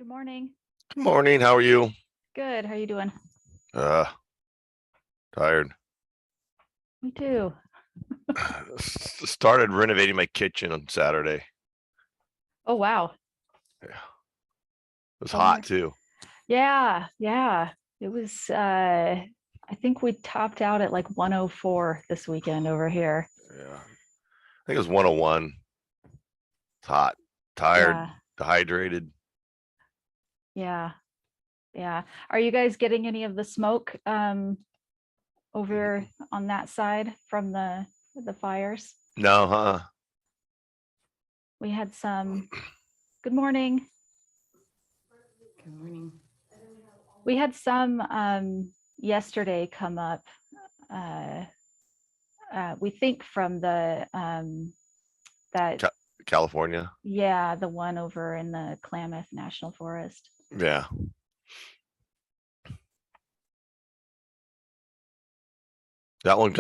Good morning. Good morning. How are you? Good. How are you doing? Uh, Tired. Me too. Started renovating my kitchen on Saturday. Oh, wow. Yeah. It was Tell me more. hot too. Yeah, yeah. It was I think we topped out at like 104 this weekend over here. Yeah. I think it was 101. It's hot, tired, Yeah, dehydrated. yeah, yeah. Are you guys getting any of the smoke over on that side from the fires? No, huh? We had some. Good morning. Good morning. We had some yesterday come up. Uh, we think from the that California. yeah, the one over in the Klamath National Forest. Yeah. That one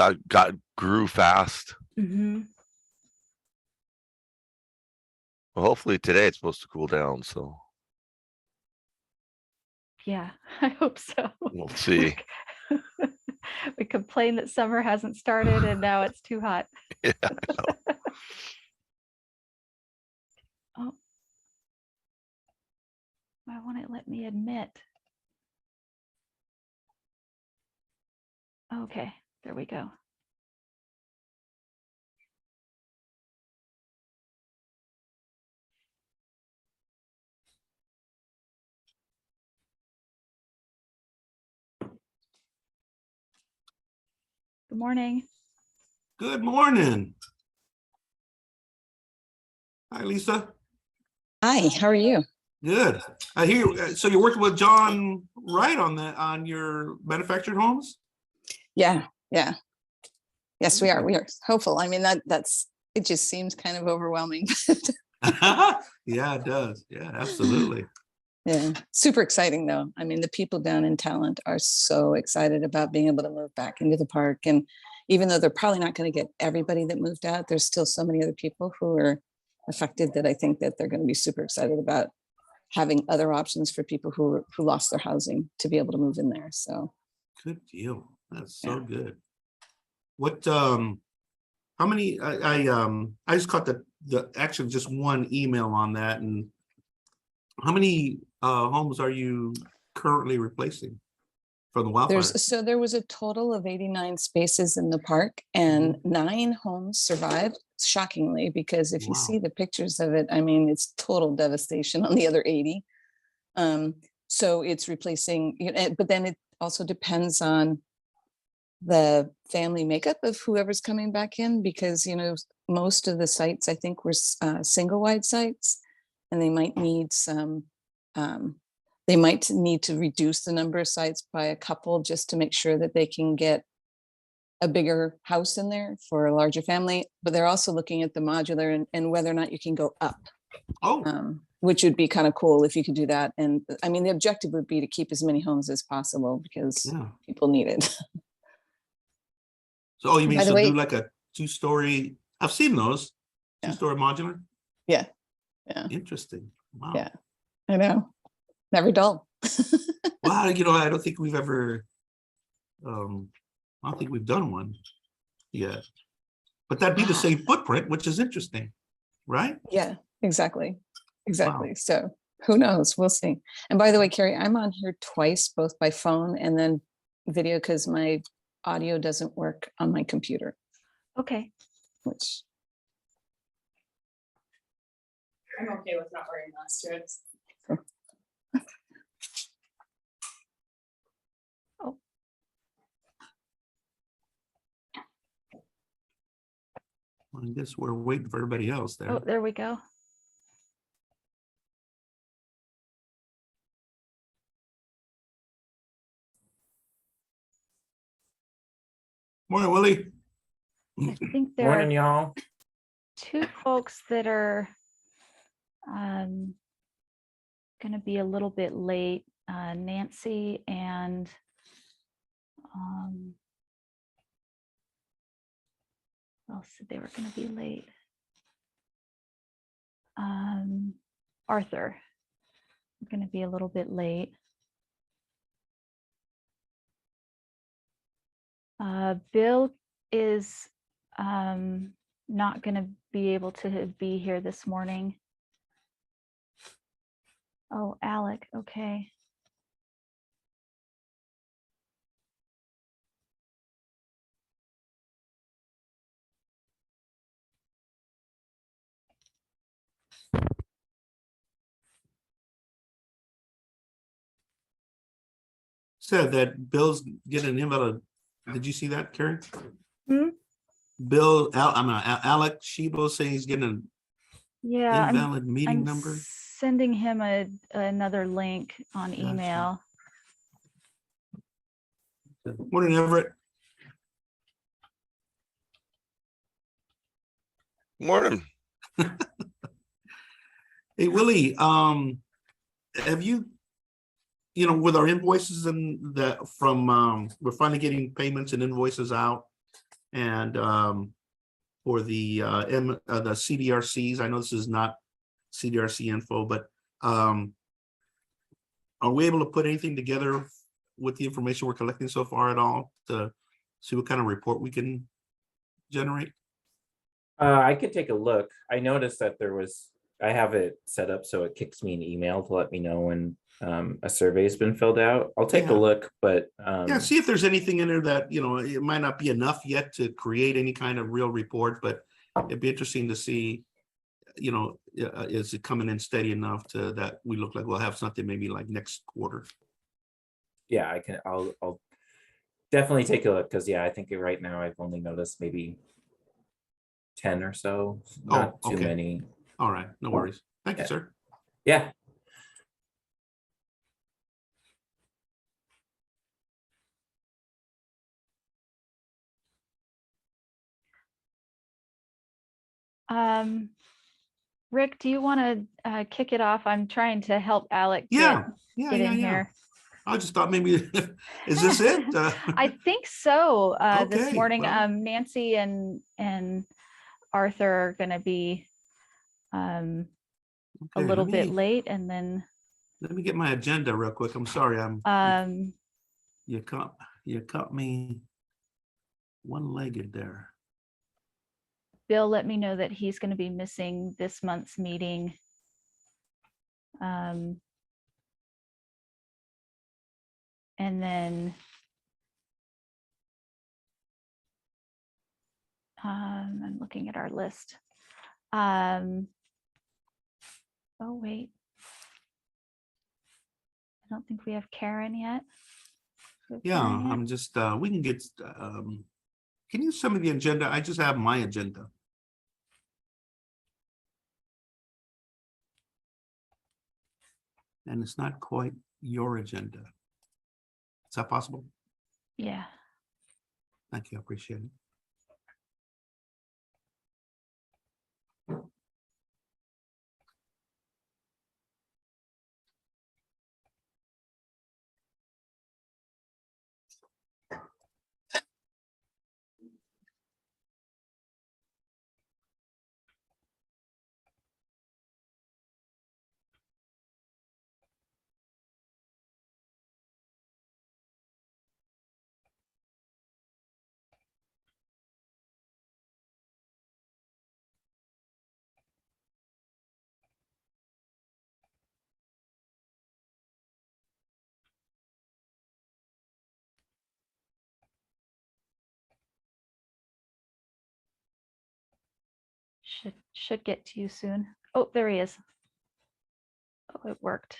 grew fast. Mm-hmm. Well, hopefully today it's supposed to cool down, so Yeah, I hope so. we'll see. We complain that summer hasn't started and now it's too hot. Yeah, I know. Oh, why won't it let me admit? Okay, there we go. Good morning. Good morning. Hi, Lisa. Hi, how are you? Good. I hear. So you're working with John Wright on your manufactured homes? Yeah. Yes, we are. We are hopeful. I mean, that's it just seems kind of overwhelming. Yeah, it does. Yeah, absolutely. Yeah. Super exciting though. I mean, the people down in Talent are so excited about being able to move back into the park. And even though they're probably not going to get everybody that moved out, there's still so many other people who are affected that I think that they're going to be super excited about having other options for people who lost their housing to be able to move in there. So Good deal. That's so Yeah. good. What how many I just caught the actually just one email on that, and how many homes are you currently replacing from the wildfire? there was a total of 89 spaces in the park and 9 homes survived, shockingly, because if you see Wow. the pictures of it, I mean, it's total devastation on the other 80. So it's replacing, but then it also depends on the family makeup of whoever's coming back in, because, most of the sites I think were single wide sites, and they might need some, they might need to reduce the number of sites by a couple just to make sure that they can get a bigger house in there for a larger family. But they're also looking at the modular and whether or not you can go up, Oh, which would be kind of cool if you could do that. And I mean, the objective would be to keep as many homes as possible because yeah. people need it. So you mean By the so way- do like a 2-story? I've seen those Yeah. 2-story modular. Yeah. Interesting. Wow. Yeah. I know. Never dull. Well, I don't think we've ever, I don't think we've done one yet. But that'd be the same footprint, which is interesting, right? Yeah, exactly. So who knows? We'll see. And by the way, Carrie, I'm on here twice, both by phone and then video, because my audio doesn't work on my computer, Okay. which I'm okay with not wearing masks. Well, I guess we're waiting for everybody else there. Oh, there we go. Morning, Willie. I think there Morning, are y'all. 2 folks that are going to be a little bit late. Nancy and who else said they were going to be late? Arthur. I'm going to be a little bit late. Bill is not going to be able to be here this morning. Oh, Alec, okay. Said that Bill's getting an invalid. Did you see that, Karen? Hmm? Alec Shebo saying he's getting an Yeah, invalid meeting I'm number. sending him another link on Gotcha. email. Morning, Everett. Morning. Hey, Willie, have you, with our invoices and that we're finally getting payments and invoices out. And for the the CDRCs, I know this is not CDRC info, but are we able to put anything together with the information we're collecting so far at all to see what kind of report we can generate? I could take a look. I noticed that I have it set up so it kicks me an email to let me know when a survey has been filled out. I'll take a Yeah. look, but Yeah, see if there's anything in there that, it might not be enough yet to create any kind of real report, but it'd be interesting to see, is it coming in steady enough to that we look like we'll have something maybe like next quarter. yeah, I'll definitely take a look because I think right now I've only noticed maybe 10 or so, not too okay. many. All right, no worries. Thank you, Yeah. sir. Yeah. Rick, do you want to kick it off? I'm trying to help Alec Yeah, get in here. I just thought maybe, is this it? I think so. This Okay, morning, well. Nancy and Arthur are going to be a Okay, little bit late, and then Let me get my agenda real quick. I'm sorry, you caught me one-legged there. Bill let me know that he's going to be missing this month's meeting. And then I'm looking at our list. Oh, wait. I don't think we have Karen yet. Do we have Yeah, Karen yet? I'm just, we can get, can you send me the agenda? I just have my agenda. And it's not quite your agenda. Is that possible? Yeah. Thank you, I appreciate it. Should get to you soon. Oh, there he is. Oh, it worked.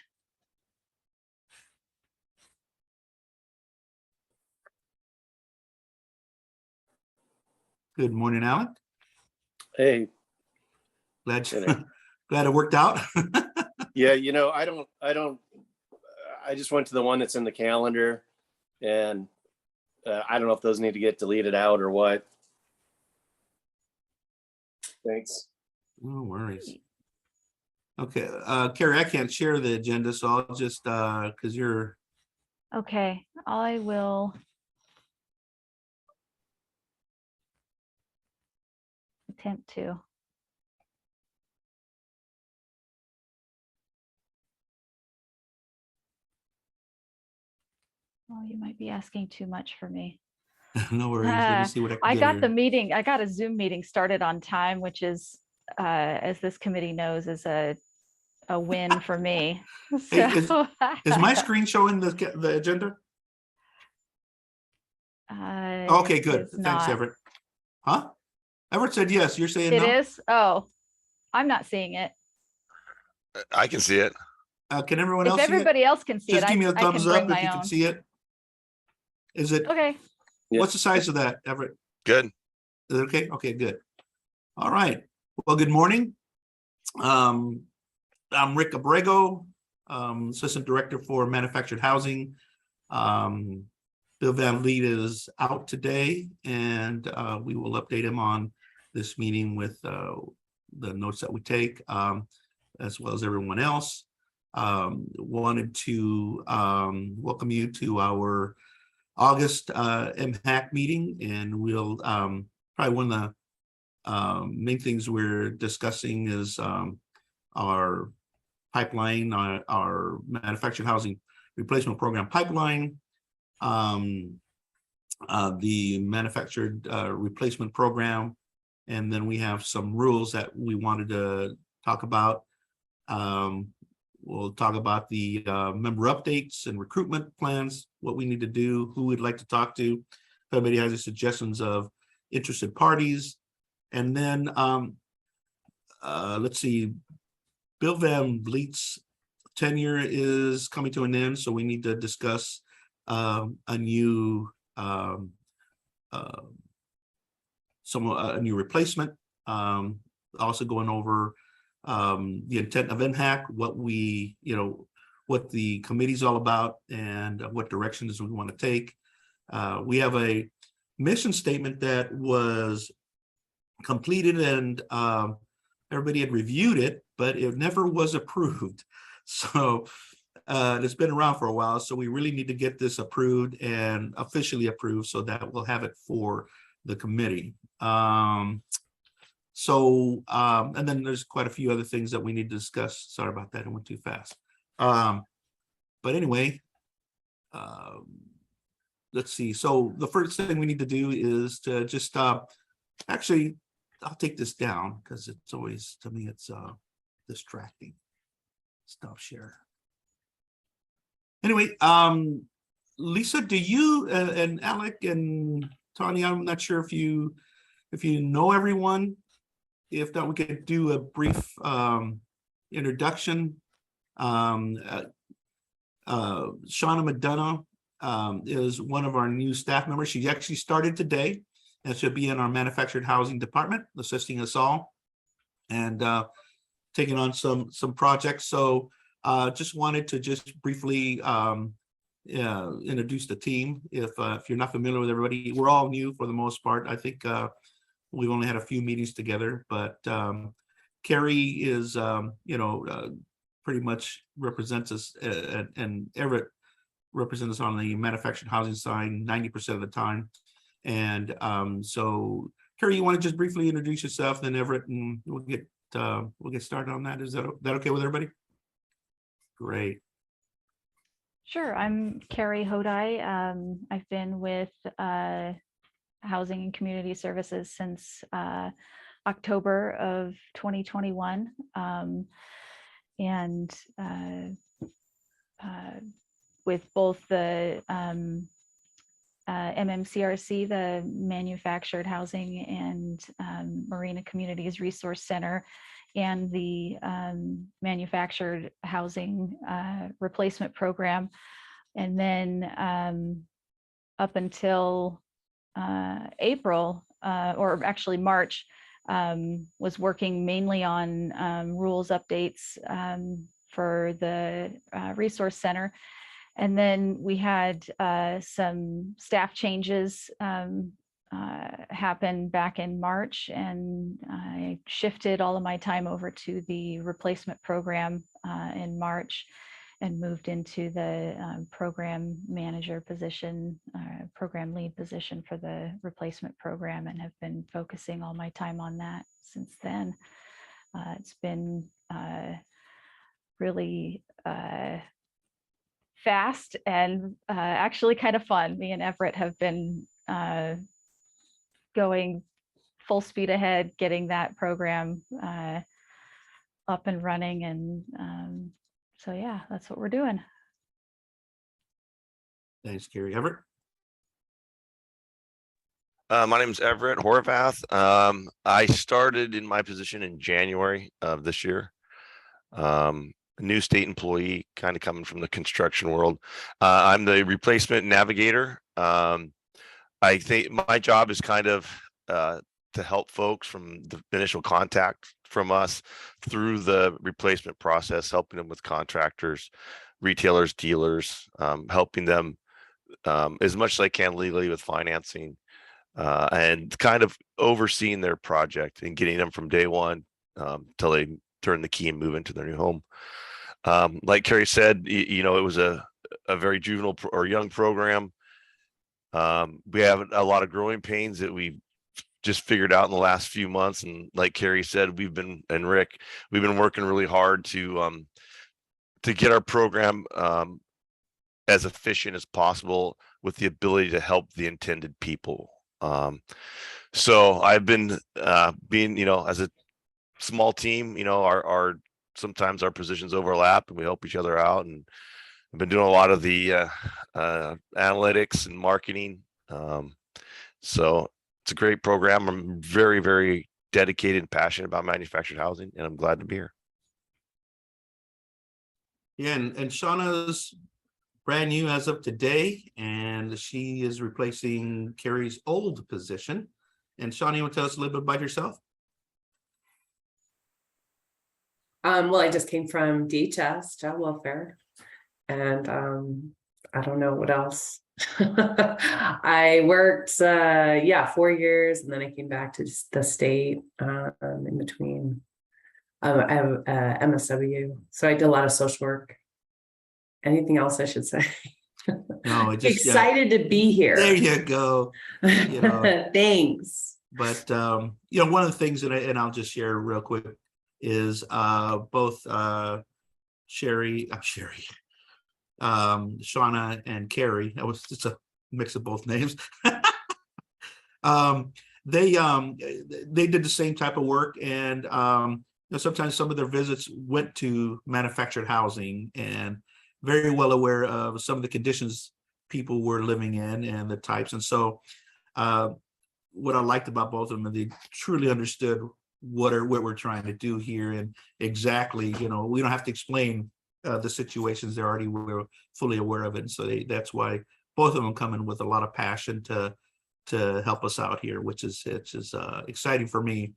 Good morning, Alec. Hey, Glad, Hey there. glad it worked out. yeah, I just went to the one that's in the calendar and I don't know if those need to get deleted out or what. Thanks. No worries. Okay, Carrie, I can't share the agenda, so I'll just, because you're, Okay, I will attempt to. Oh, you might be asking too much for me. No worries. Let me see what I can I get got the here. meeting, I got a Zoom meeting started on time, which is, as this committee knows, is a win for me. Hey, is So. my screen showing the agenda? Okay, It good. is Thanks, not. Everett. Huh? Everett said yes. You're saying It no? is? Oh, I'm not seeing it. I can see it. Can everyone If else see it? everybody else can see it, Just give me a I can thumbs bring up if my you can own. see it. Is it, Okay, Yeah. what's the size of that, Everett? Good. Is it okay? Okay, good. All right. Well, good morning. I'm Rick Abrego, Assistant Director for Manufactured Housing. Bill Van Vliet is out today, and we will update him on this meeting with the notes that we take, as well as everyone else. Wanted to welcome you to our August MHAC meeting, and we'll probably one of the main things we're discussing is our pipeline, our manufactured housing replacement program pipeline, the manufactured replacement program, and then we have some rules that we wanted to talk about. We'll talk about the member updates and recruitment plans, what we need to do, who we'd like to talk to. If anybody has any suggestions of interested parties. And then let's see, Bill Van Vliet's tenure is coming to an end, so we need to discuss a new a new replacement. Also going over the intent of NHAC, what we, what the committee's all about, and what directions we want to take. We have a mission statement that was completed, and everybody had reviewed it, but it never was approved. So it's been around for a while, so we really need to get this approved and officially approved so that we'll have it for the committee. And then there's quite a few other things that we need to discuss. Sorry about that, I went too fast. But anyway, let's see. So the first thing we need to do is to just actually, I'll take this down because it's always, to me, it's distracting. Stop share. Anyway, Lisa, do you and Alec and Tanya, I'm not sure if you know everyone. If not, we could do a brief introduction. Shauna McDonough is one of our new staff members. She actually started today, and she'll be in our manufactured housing department, assisting us all and taking on some projects. So just wanted to just briefly introduce the team. If you're not familiar with everybody, we're all new for the most part. I think we've only had a few meetings together, but Carrie is, pretty much represents us, and Everett represents us on the manufactured housing side 90% of the time. And so, Carrie, you want to just briefly introduce yourself, then Everett, and we'll get started on that. Is that okay with everybody? Great. sure. I'm Carrie Hodai. I've been with Housing and Community Services since October of 2021. And with both the MMCRC, the Manufactured Housing and Marina Communities Resource Center, and the Manufactured Housing Replacement Program. And then up until April, or actually March, was working mainly on rules updates for the Resource Center. And then we had some staff changes happen back in March, and I shifted all of my time over to the replacement program in March and moved into the program manager position, program lead position for the replacement program, and have been focusing all my time on that since then. It's been really fast and actually kind of fun. Me and Everett have been going full speed ahead, getting that program up and running. And so, yeah, that's what we're doing. Thanks, Carrie. Everett? My name is Everett Horvath. I started in my position in January of this year. A new state employee, kind of coming from the construction world. I'm the replacement navigator. I think my job is kind of to help folks from the initial contact from us through the replacement process, helping them with contractors, retailers, dealers, helping them as much as I can legally with financing, and kind of overseeing their project and getting them from day one till they turn the key and move into their new home. Like Carrie said, it was a very juvenile or young program. We have a lot of growing pains that we just figured out in the last few months. And like Carrie said, and Rick, we've been working really hard to get our program as efficient as possible with the ability to help the intended people. So I've been being, as a small team, our sometimes our positions overlap and we help each other out. And I've been doing a lot of the analytics and marketing. So it's a great program. I'm very, very dedicated and passionate about manufactured housing, and I'm glad to be here. Yeah, and Shauna's brand new as of today, and she is replacing Carrie's old position. And Shauna, you want to tell us a little bit about yourself? Well, I just came from DHS, Child Welfare, and I don't know what else. I worked 4 years, and then I came back to the state in between. I have MSW, so I did a lot of social work. Anything else I should say? No, Excited to be here. There you go. Thanks. But one of the things that I'll just share real quick is both Shauna and Carrie. It's a mix of both names. They did the same type of work, and sometimes some of their visits went to manufactured housing, and very well aware of some of the conditions people were living in and the types. And so what I liked about both of them, they truly understood what we're trying to do here, and exactly, we don't have to explain the situations. They're already fully aware of it. And so that's why both of them come in with a lot of passion to help us out here, which is exciting for me.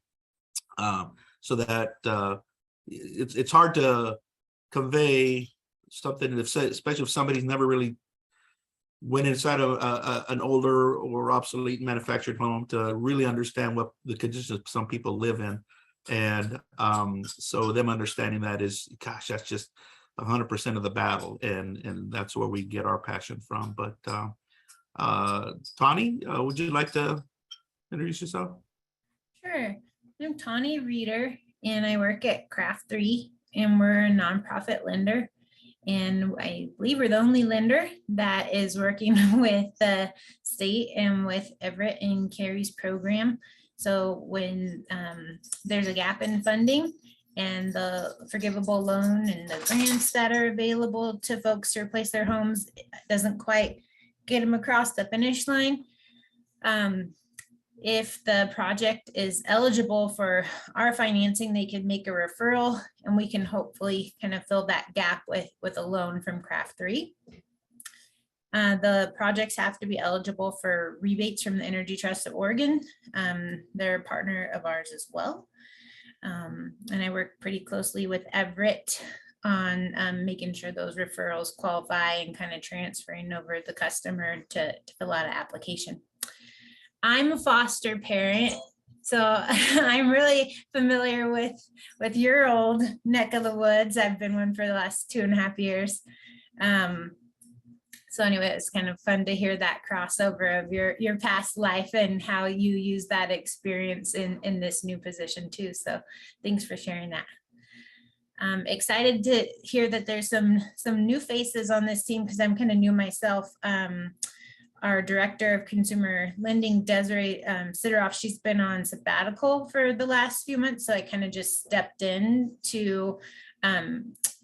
So that it's hard to convey something, especially if somebody's never really went inside of an older or obsolete manufactured home, to really understand what the conditions some people live in. And so them understanding that is, gosh, that's just 100% of the battle, and that's where we get our passion from. But Tawny, would you like to introduce yourself? Sure. I'm Tawny Reeder, and I work at Craft 3, and we're a nonprofit lender. And I believe we're the only lender that is working with the state and with Everett and Carrie's program. So when there's a gap in funding and the forgivable loan and the grants that are available to folks to replace their homes doesn't quite get them across the finish line, if the project is eligible for our financing, they can make a referral, and we can hopefully kind of fill that gap with a loan from Craft 3. The projects have to be eligible for rebates from the Energy Trust of Oregon. They're a partner of ours as well. And I work pretty closely with Everett on making sure those referrals qualify and kind of transferring over the customer to fill out an application. I'm a foster parent, so I'm really familiar with your old neck of the woods. I've been one for the last 2.5 years. So anyway, it's kind of fun to hear that crossover of your past life and how you use that experience in this new position too. So thanks for sharing that. Excited to hear that there's some new faces on this team because I'm kind of new myself. Our director of consumer lending, Desiree Sideroff, she's been on sabbatical for the last few months. So I kind of just stepped in to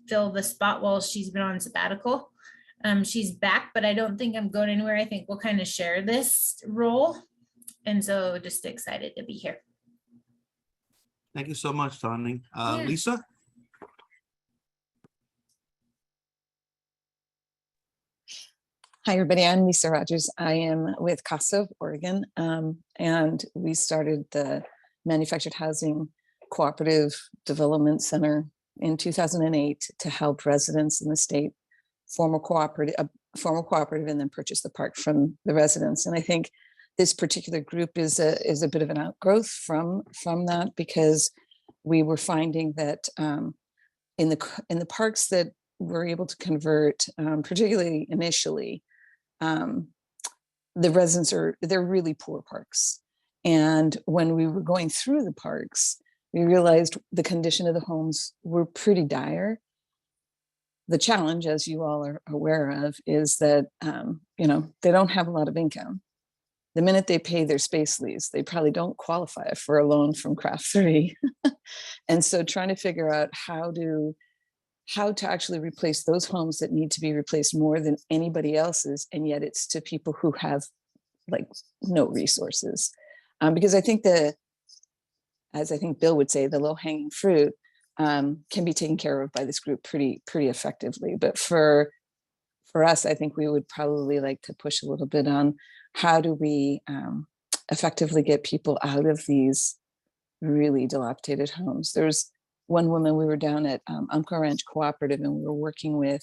fill the spot while she's been on sabbatical. She's back, but I don't think I'm going anywhere. I think we'll kind of share this role. And so just excited to be here. Thank you so much, Tani. Yeah. Lisa? Hi, everybody. I'm Lisa Rogers. I am with CASA of Oregon, and we started the Manufactured Housing Cooperative Development Center in 2008 to help residents in the state form a cooperative, and then purchase the park from the residents. And I think this particular group is a bit of an outgrowth from that, because we were finding that in the parks that we're able to convert, particularly initially, the residents they're really poor parks. And when we were going through the parks, we realized the condition of the homes were pretty dire. The challenge, as you all are aware of, is that they don't have a lot of income. The minute they pay their space lease, they probably don't qualify for a loan from Craft 3. And so trying to figure out how to actually replace those homes that need to be replaced more than anybody else's, and yet it's to people who have like no resources. Because I think as I think Bill would say, the low-hanging fruit can be taken care of by this group pretty effectively. But for us, I think we would probably like to push a little bit on how do we effectively get people out of these really dilapidated homes. There's one woman, we were down at Umpqua Ranch Cooperative, and we were working with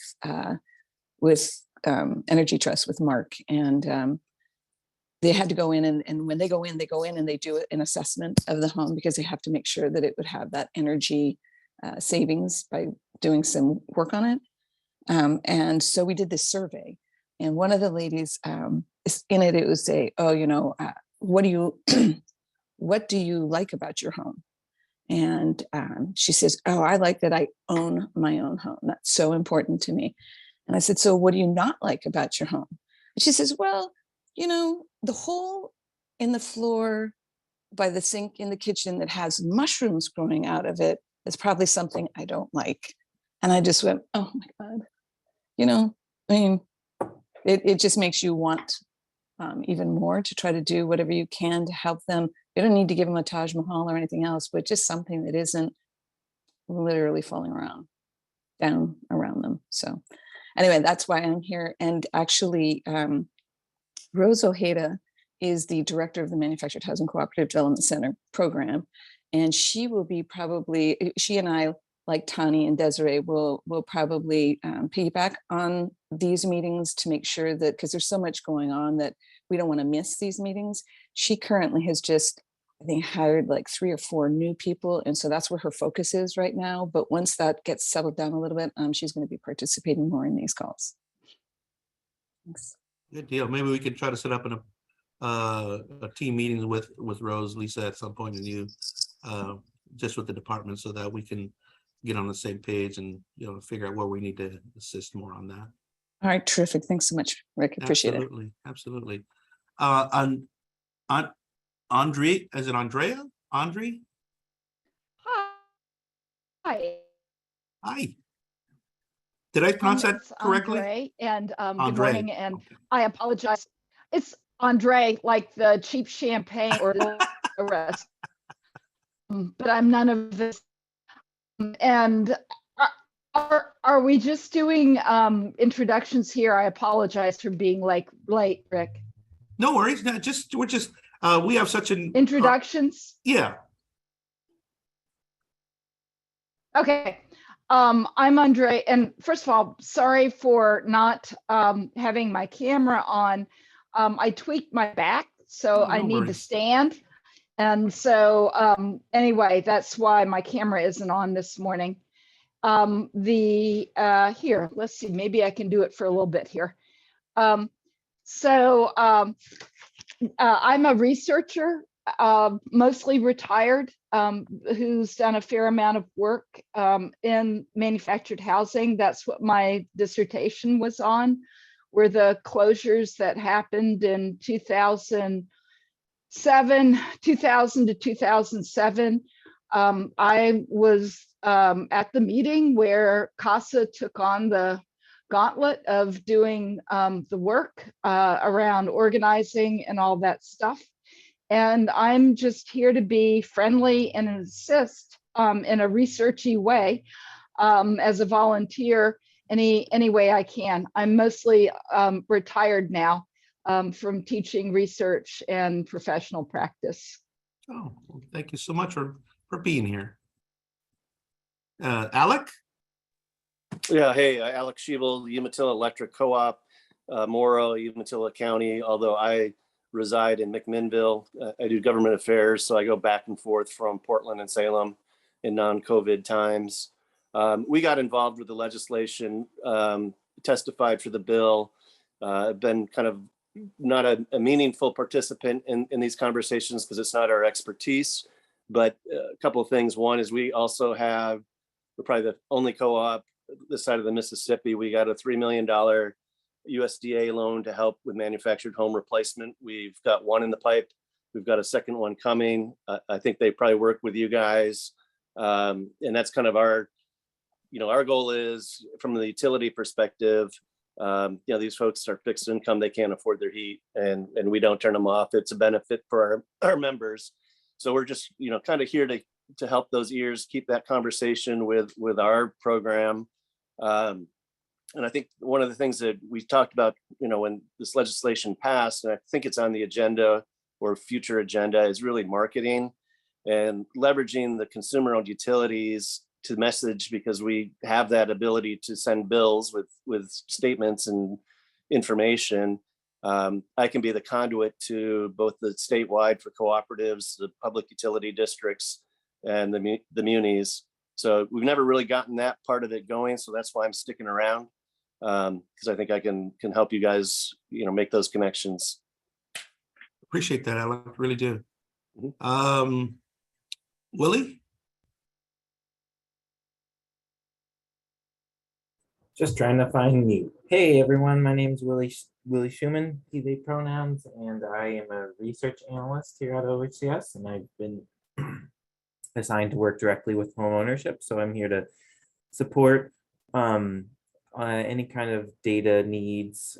Energy Trust with Mark, and they had to go in, and when they go in and they do an assessment of the home, because they have to make sure that it would have that energy savings by doing some work on it. And so we did this survey, and one of the ladies in it, it would say, what do you like about your home? And she says, I like that I own my own home. That's so important to me. And I said, so what do you not like about your home? And she says, well, the hole in the floor by the sink in the kitchen that has mushrooms growing out of it is probably something I don't like. And I just went, oh my God, it just makes you want even more to try to do whatever you can to help them. You don't need to give them a Taj Mahal or anything else, but just something that isn't literally falling down around them. So anyway, that's why I'm here. And actually, Rose Ojeda is the director of the Manufactured Housing Cooperative Development Center program. And she will be she and I, like Tani and Desiree, will probably piggyback on these meetings to make sure that, because there's so much going on that we don't want to miss these meetings. She currently has just, I think, hired like 3 or 4 new people. And so that's where her focus is right now. But once that gets settled down a little bit, she's going to be participating more in these calls. Thanks. Good deal. Maybe we could try to set up a team meetings with Rose, Lisa, at some point, and you just with the department, so that we can get on the same page and figure out where we need to assist more on that. All right, terrific. Thanks so much, Rick. Appreciate it. Absolutely. On Andre, is it Andrea? Andre? Hi. Hi. Did I pronounce that It's correctly? Andre, and good Andre. morning, and I apologize. It's Andre, like the cheap champagne or the rest. But I'm none of this. And are we just doing introductions here? I apologize for being late, Rick. No worries. No, we're just we have such an Introductions? yeah. Okay. I'm Andre, and first of all, sorry for not having my camera on. I tweaked my back, so Oh, I no need to worries. stand. And so anyway, that's why my camera isn't on this morning. Here, let's see, maybe I can do it for a little bit here. I'm a researcher mostly retired, who's done a fair amount of work in manufactured housing. That's what my dissertation was on, were the closures that happened in 2000 to 2007. I was at the meeting where CASA took on the gauntlet of doing the work around organizing and all that stuff. And I'm just here to be friendly and assist in a researchy way as a volunteer any way I can. I'm mostly retired now from teaching research and professional practice. Oh, well, thank you so much for being here. Alec? Yeah, hey, Alex Schiebel, Umatilla Electric Co-op, Morrow, Umatilla County, although I reside in McMinnville. I do government affairs, so I go back and forth from Portland and Salem in non-COVID times. We got involved with the legislation, testified for the bill, been kind of not a meaningful participant in these conversations because it's not our expertise, but a couple of things. One is we're probably the only co-op this side of the Mississippi. We got a $3 million USDA loan to help with manufactured home replacement. We've got one in the pipe. We've got a second one coming. I think they probably work with you guys. And that's kind of our goal is from the utility perspective, these folks are fixed income, they can't afford their heat and we don't turn them off. It's a benefit for our members. So we're just, kind of here to help those ears, keep that conversation with our program. And I think one of the things that we talked about, when this legislation passed, and I think it's on the agenda or future agenda, is really marketing and leveraging the consumer-owned utilities to message, because we have that ability to send bills with statements and information. I can be the conduit to both the statewide for cooperatives, the public utility districts, and the munis. So we've never really gotten that part of it going. So that's why I'm sticking around, because I think I can help you guys, make those connections. Appreciate that, Alec. Really do. Mhm. Willie? Just trying to find mute. Hey everyone, my name is Willie Schumann, he, they pronouns, and I am a research analyst here at OHCS, and I've been assigned to work directly with home ownership. So I'm here to support any kind of data needs,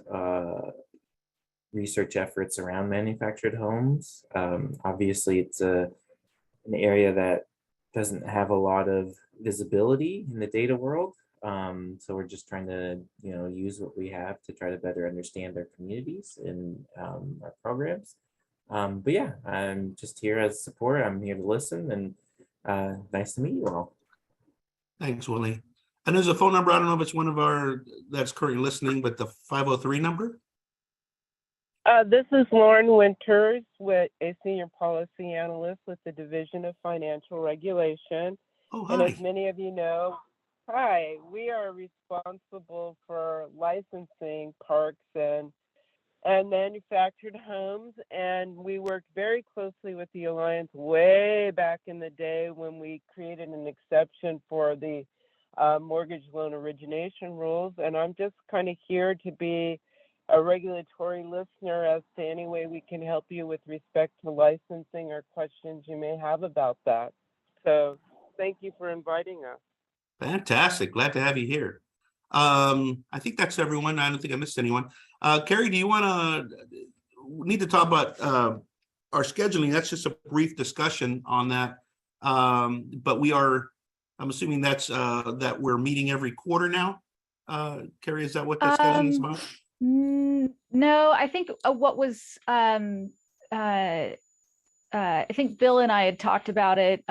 research efforts around manufactured homes. Obviously, it's an area that doesn't have a lot of visibility in the data world. So we're just trying to, use what we have to try to better understand our communities and our programs. But yeah, I'm just here as support. I'm here to listen, and nice to meet you all. Thanks, Willie. And there's a phone number. I don't know if it's one of our that's currently listening, but the 503 number. This is Lauren Winters, with a senior policy analyst with the Division of Financial Regulation. Oh, And hi. as many of you know, we are responsible for licensing parks and manufactured homes. And we worked very closely with the Alliance way back in the day when we created an exception for the mortgage loan origination rules. And I'm just kind of here to be a regulatory listener as to any way we can help you with respect to licensing or questions you may have about that. So thank you for inviting us. Fantastic. Glad to have you here. I think that's everyone. I don't think I missed anyone. Carrie, do you we need to talk about our scheduling? That's just a brief discussion on that. But I'm assuming that's that we're meeting every quarter now. Carrie, is that what that scheduling is about? No, I think what was I think Bill and I had talked about it.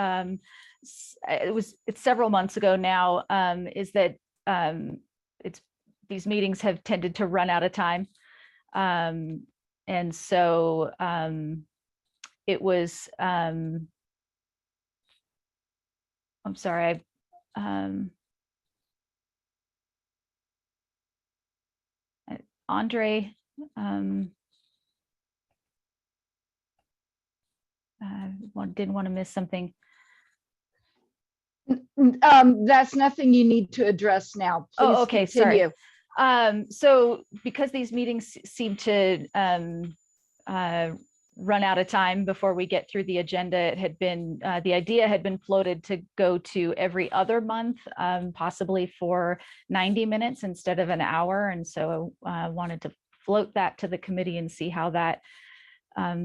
It's several months ago now. Is that these meetings have tended to run out of time, and so it was. I'm sorry. Andre, didn't want to miss something. That's nothing you need to address now. Oh, Please okay, sorry. continue. So because these meetings seem to run out of time before we get through the agenda, it had been, the idea had been floated to go to every other month, possibly for 90 minutes instead of an hour. And so I wanted to float that to the committee and see how that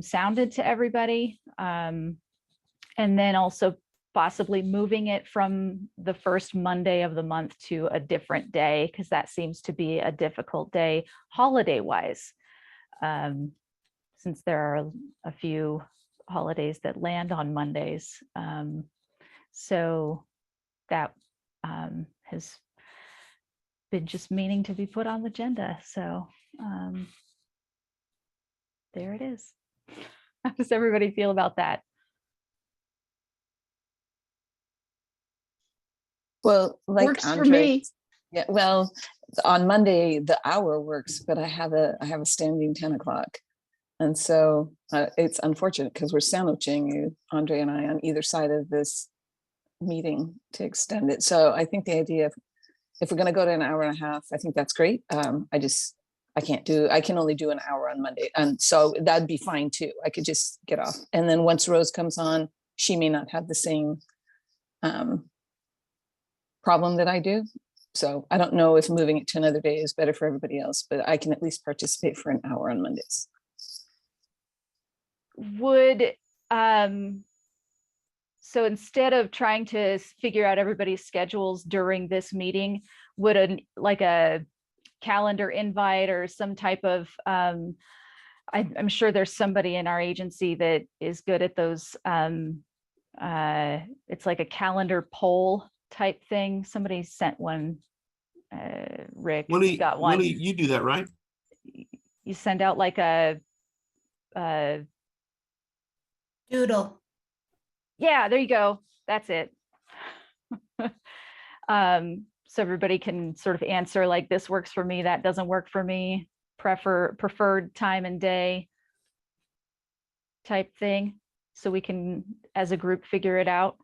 sounded to everybody. And then also possibly moving it from the first Monday of the month to a different day, because that seems to be a difficult day holiday wise. Since there are a few holidays that land on Mondays. So that has been just meaning to be put on the agenda. So there it is. How does everybody feel about that? Well, like Works for Andre, me. yeah, well, on Monday, the hour works, but I have a standing 10 o'clock. And so it's unfortunate because we're sandwiching you, Andre and I, on either side of this meeting to extend it. So I think the idea of, if we're going to go to an hour and a half, I think that's great. I can only do an hour on Monday. And so that'd be fine too. I could just get off. And then once Rose comes on, she may not have the same problem that I do. So I don't know if moving it to another day is better for everybody else, but I can at least participate for an hour on Mondays. Would, so instead of trying to figure out everybody's schedules during this meeting, would like a calendar invite or some type of, I'm sure there's somebody in our agency that is good at those, it's like a calendar poll type thing. Somebody sent one, Rick, you got one. You do that, right? You send out like a Doodle. yeah, there you go. That's it. So everybody can sort of answer like, this works for me, that doesn't work for me, preferred time and day type thing. So we can, as a group, figure it out.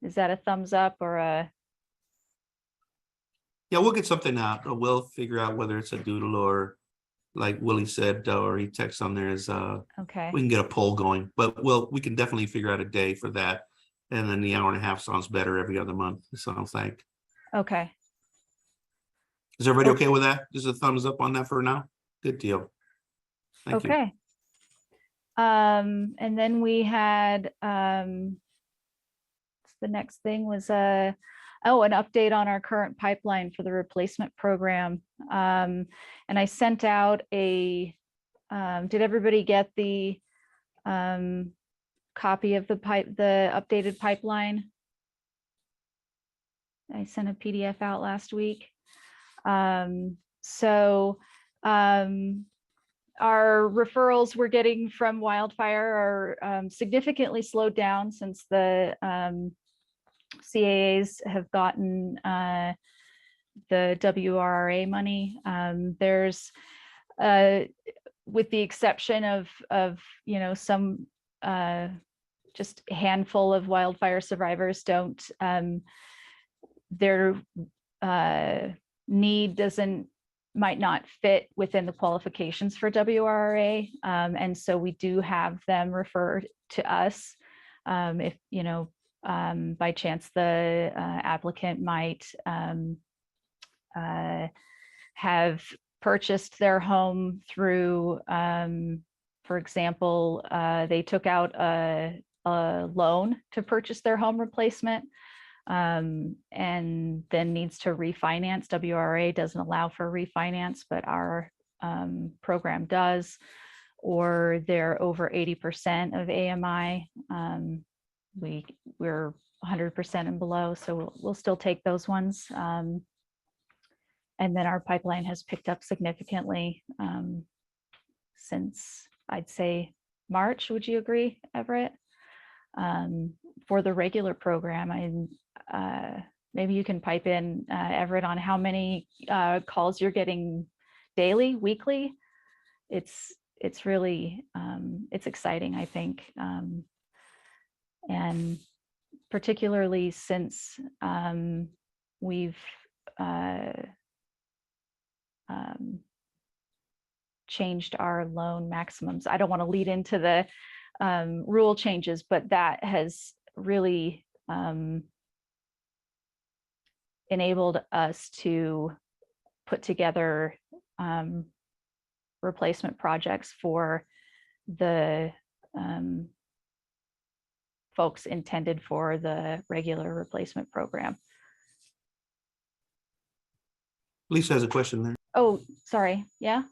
Is that a thumbs up or a? Yeah, we'll get something out. We'll figure out whether it's a doodle or, like Willie said, or he texts on there is Okay. we can get a poll going, but we can definitely figure out a day for that. And then the hour and a half sounds better every other month, it sounds like. Okay. Is everybody okay with that? Just a thumbs up on that for now? Good deal. Thank you. Okay. And then we had, the next thing was an update on our current pipeline for the replacement program. And I sent out did everybody get the copy of the updated pipeline? I sent a PDF out last week. Our referrals we're getting from wildfire are significantly slowed down since the CAAs have gotten the WRRA money. There's, with the exception of some just a handful of wildfire survivors don't, their need might not fit within the qualifications for WRRA. And so we do have them referred to us if, by chance the applicant might have purchased their home through, for example, they took out a loan to purchase their home replacement. And then needs to refinance. WRA doesn't allow for refinance, but our program does, or they're over 80% of AMI. We're 100% and below, so we'll still take those ones. And then our pipeline has picked up significantly since, I'd say, March. Would you agree, Everett? For the regular program, maybe you can pipe in, Everett, on how many calls you're getting daily, weekly. It's really, it's exciting, I think. And particularly since we've changed our loan maximums. I don't want to lead into the rule changes, but that has really enabled us to put together replacement projects for the folks intended for the regular replacement program. Lisa has a question there. Oh, sorry. Yeah,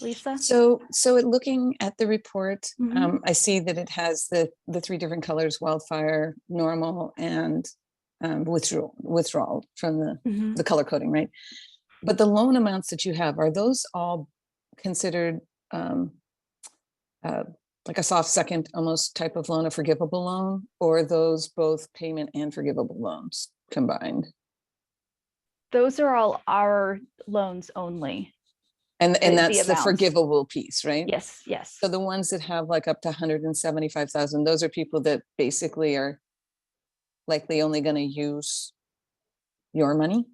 Lisa? So looking at the report, Mhm. I see that it has the 3 different colors: wildfire, normal, and withdrawal from Mhm. the color coding, right? But the loan amounts that you have, are those all considered like a soft second almost type of loan, a forgivable loan, or are those both payment and forgivable loans combined? Those are all our loans only. And the that's the amounts. forgivable piece, right? Yes, yes. So the ones that have like up to 175,000, those are people that basically are likely only going to use your money.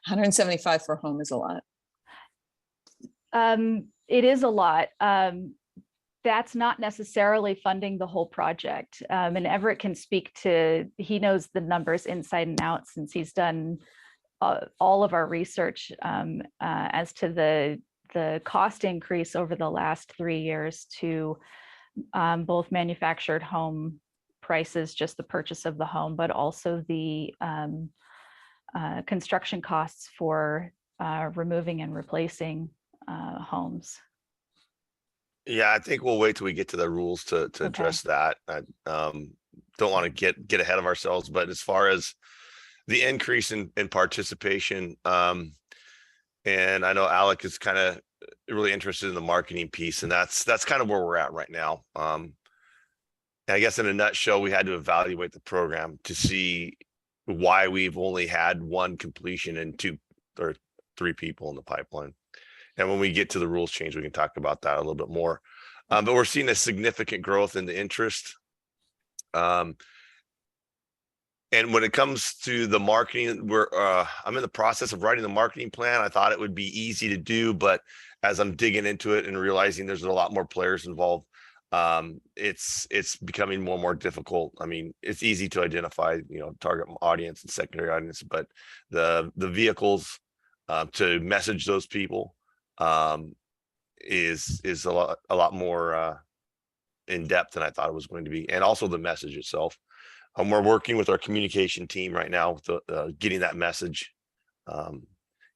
175 for a home is a lot. It is a lot. That's not necessarily funding the whole project. And Everett can speak to, he knows the numbers inside and out since he's done all of our research as to the cost increase over the last 3 years to both manufactured home prices, just the purchase of the home, but also the construction costs for removing and replacing homes. Yeah, I think we'll wait till we get to the rules to address that. I don't want to get ahead of ourselves, but as far as the increase in participation, and I know Alec is kind of really interested in the marketing piece, and that's kind of where we're at right now. I guess in a nutshell, we had to evaluate the program to see why we've only had 1 completion and 2 or 3 people in the pipeline. And when we get to the rules change, we can talk about that a little bit more. But we're seeing a significant growth in the interest. And when it comes to the marketing, I'm in the process of writing the marketing plan. I thought it would be easy to do, but as I'm digging into it and realizing there's a lot more players involved, it's becoming more and more difficult. I mean, it's easy to identify, target audience and secondary audience, but the vehicles to message those people is a lot more in depth than I thought it was going to be, and also the message itself. We're working with our communication team right now with getting that message,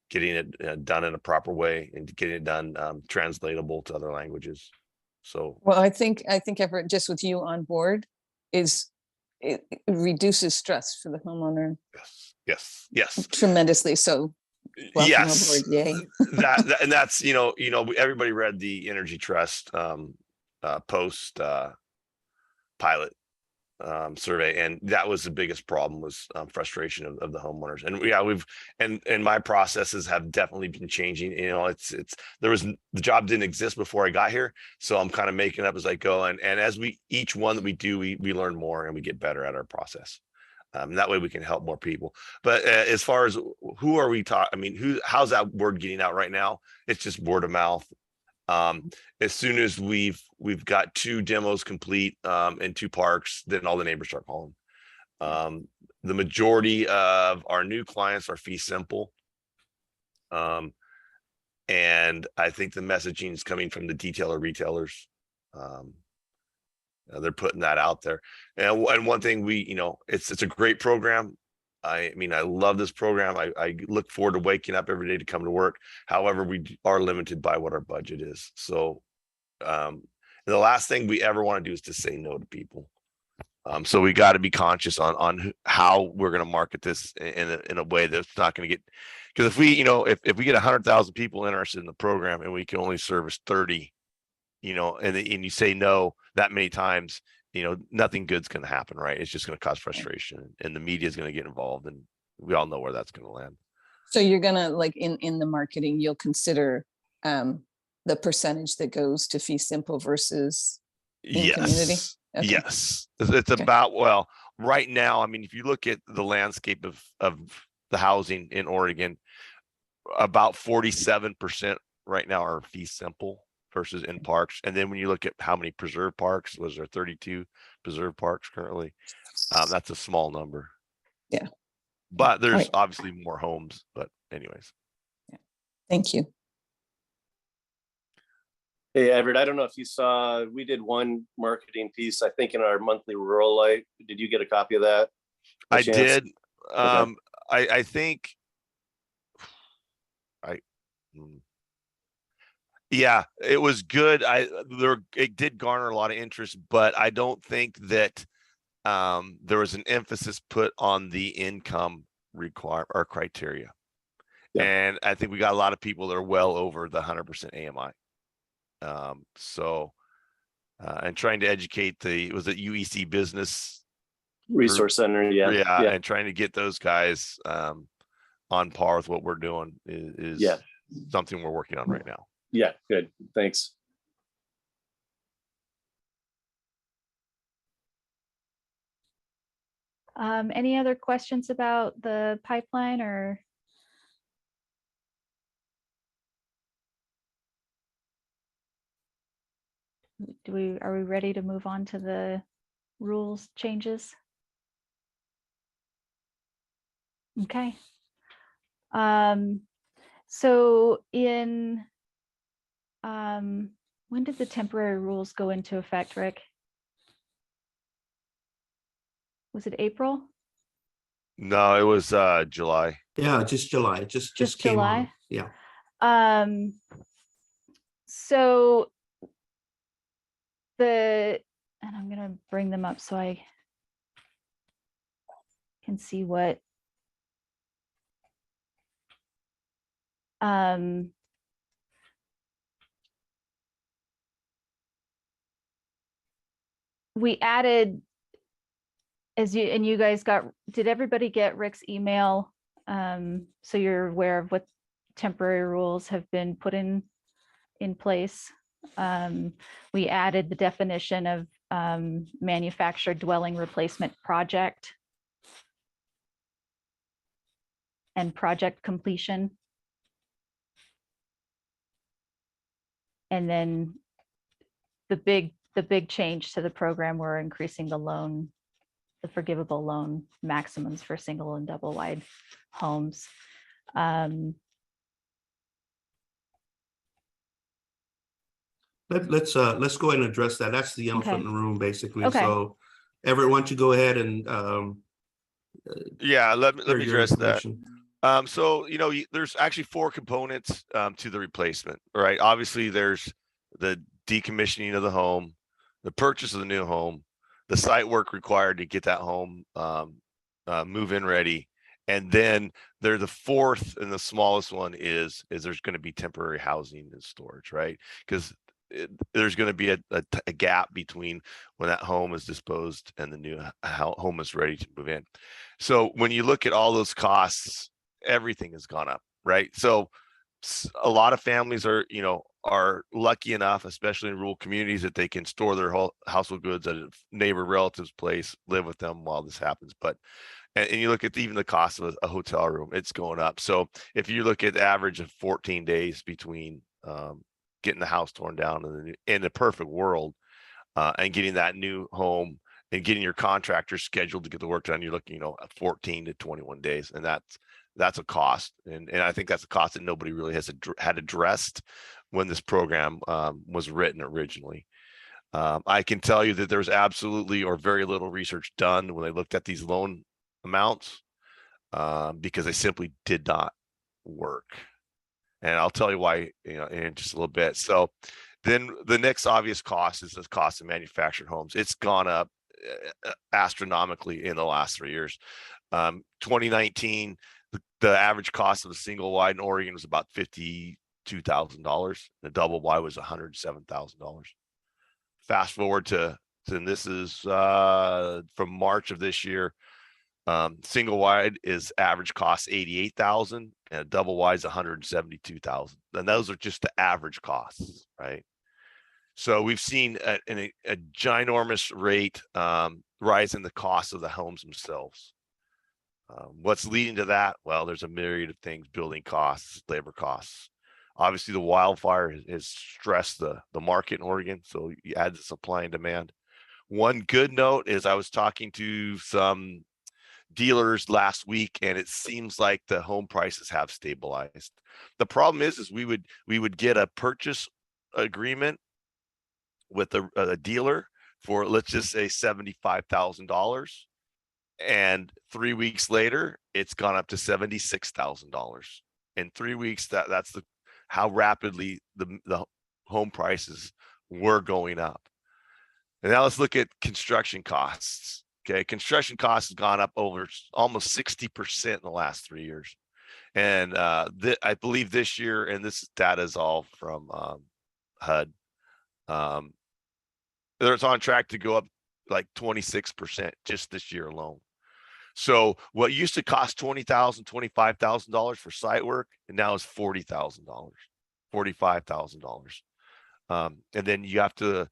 getting it done in a proper way, and getting it done translatable to other languages. So, Well, I think Everett, just with you on board, it reduces stress for the homeowner yes. tremendously. So welcome Yes, aboard, yay. and that's everybody read the Energy Trust post pilot survey, and that was the biggest problem, was frustration of the homeowners. And and my processes have definitely been changing. The job didn't exist before I got here, so I'm kind of making up as I go, and as each one that we do, we learn more and we get better at our process. That way we can help more people. But as far as who are we talking, I mean, how's that word getting out right now? It's just word of mouth. As soon as we've got 2 demos complete in 2 parks, then all the neighbors start calling. The majority of our new clients are fee simple. And I think the messaging is coming from the detailer retailers. They're putting that out there. And one thing it's a great program. I mean, I love this program. I look forward to waking up every day to come to work. However, we are limited by what our budget is. So the last thing we ever want to do is to say no to people. So we got to be conscious on how we're going to market this in a way that's not going to get, because if we, if we get 100,000 people interested in the program and we can only service 30, and you say no that many times, nothing good's going to happen, right? It's just going to cause frustration, and the media is going to get involved, and we all know where that's going to land. So you're gonna, like, in the marketing, you'll consider the percentage that goes to fee simple versus in community? Yes, Okay. yes. It's Okay. about, well, right now, I mean, if you look at the landscape of the housing in Oregon, about 47% right now are fee simple versus in parks. And then when you look at how many preserve parks, was there 32 preserve parks currently? That's a small number. Yeah. But there's right. obviously more homes, but anyways. Thank you. Hey, Everett, I don't know if you saw, we did one marketing piece, I think in our monthly rural light. Did you get a copy of that? By I chance? did. I think yeah, it was good. It did garner a lot of interest, but I don't think that there was an emphasis put on the income or criteria. Yeah. And I think we got a lot of people that are well over the 100% AMI. And trying to educate was it UEC Business Resource Center, yeah. and trying to get those guys on par with what we're doing is something we're working on right now. Yeah, good. Thanks. Any other questions about the pipeline or? Are we ready to move on to the rules changes? Okay. So when did the temporary rules go into effect, Rick? Was it April? No, it was July. Yeah, just July. It just came July? on. Yeah. So and I'm gonna bring them up so I can see what we added, you guys did everybody get Rick's email? So you're aware of what temporary rules have been put in place. We added the definition of manufactured dwelling replacement project and project completion. And then the big change to the program, we're increasing the forgivable loan maximums for single and double wide homes. Let's go ahead and address that. That's the elephant in the room, basically. Okay. So, Everett, why don't you go ahead and Yeah, let me share your address that. information. So, there's actually 4 components to the replacement, right? Obviously, there's the decommissioning of the home, the purchase of the new home, the site work required to get that home move-in ready. And then the 4th and the smallest one is there's going to be temporary housing and storage, right? Because there's going to be a gap between when that home is disposed and the new home is ready to move in. So when you look at all those costs, everything has gone up, right? So a lot of families are lucky enough, especially in rural communities, that they can store their household goods at a neighbor relative's place, live with them while this happens. But and you look at even the cost of a hotel room, it's going up. So if you look at the average of 14 days between getting the house torn down in the perfect world and getting that new home and getting your contractor scheduled to get the work done, you're looking, 14 to 21 days. And that's a cost. And I think that's a cost that nobody really had addressed when this program was written originally. I can tell you that there's absolutely or very little research done when they looked at these loan amounts because they simply did not work. And I'll tell you why, in just a little bit. So then the next obvious cost is the cost of manufactured homes. It's gone up astronomically in the last 3 years. 2019, the average cost of a single wide in Oregon was about $52,000. The double wide was $107,000. Fast forward to this is from March of this year. Single wide is average cost 88,000 and a double wide is 172,000. And those are just the average costs, right? So we've seen a ginormous rate rise in the cost of the homes themselves. What's leading to that? Well, there's a myriad of things: building costs, labor costs. Obviously, the wildfire has stressed the market in Oregon, so you add the supply and demand. One good note is I was talking to some dealers last week, and it seems like the home prices have stabilized. The problem is we would get a purchase agreement with a dealer for, let's just say, $75,000. And 3 weeks later, it's gone up to $76,000. In 3 weeks, that's how rapidly the home prices were going up. And now let's look at construction costs. Okay, construction costs has gone up over almost 60% in the last 3 years. And I believe this year, and this data is all from HUD, it's on track to go up like 26% just this year alone. So what used to cost $20,000, $25,000 for site work, and now is $40,000, $45,000. And then you have to,